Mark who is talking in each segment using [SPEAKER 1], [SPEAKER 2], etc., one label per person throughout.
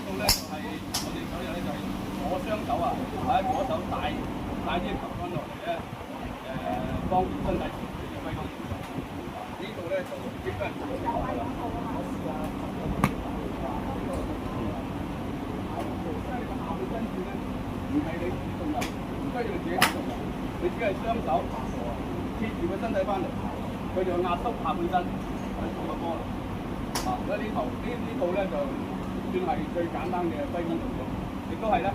[SPEAKER 1] 個咧就係我哋所有咧就係左雙手啊，或者左手帶啲球桿落嚟咧，幫住身體前嘅揮桿動作。呢度咧就應該係做咗㗎啦。下半身轉咧，唔係你主動嘅，唔需要你自己主動嘅，你只係雙手貼住個身體翻嚟，佢就壓縮下半身去做個波啦。所以呢套咧就算係最簡單嘅揮桿動作，亦都係咧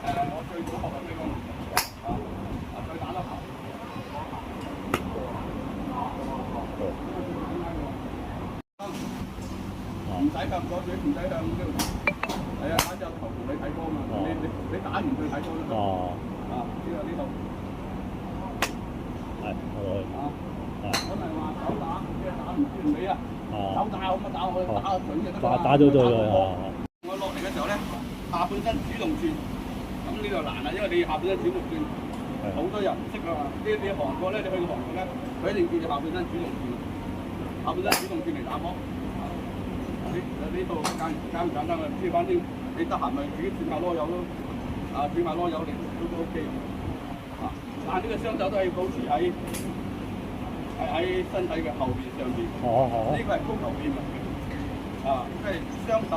[SPEAKER 1] 我最早學嘅揮桿動作。佢打得球。唔使向左轉，唔使向呢度。係啊，打隻球同你睇波嘛。你打完佢睇波都得。呢度。
[SPEAKER 2] 係，
[SPEAKER 1] 我咪話手打，即係打唔轉你啊！手打咁啊，打我打個準就得啦。
[SPEAKER 2] 打到對
[SPEAKER 1] 我落嚟嘅時候咧，下半身主動轉，咁呢度難啊，因為你下半身主動轉，好多人唔識啊嘛。你韓國咧，你去到韓國咧，佢一定叫你下半身主動轉，下半身主動轉嚟打波。呢度簡唔簡單啊？唔知，反正你得閒咪自己轉下囉柚咯，轉下囉柚嚟都 OK 嘅。但呢個雙手都係保持喺身體嘅後邊上邊。呢個係高球變嚟嘅。即係雙手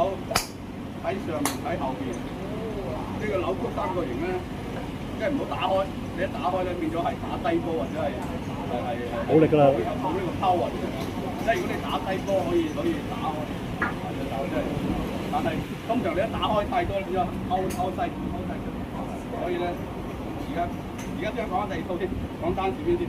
[SPEAKER 1] 喺上面喺後邊。呢個扭曲三角形咧，即係唔好打開。你一打開咧，變咗係打低波或者係
[SPEAKER 2] 冇力㗎啦。
[SPEAKER 1] 冇呢個 power。即係如果你打低波可以打開，但係通常你一打開太多，變咗勾細。所以咧，而家將講第二套先，講單字邊先。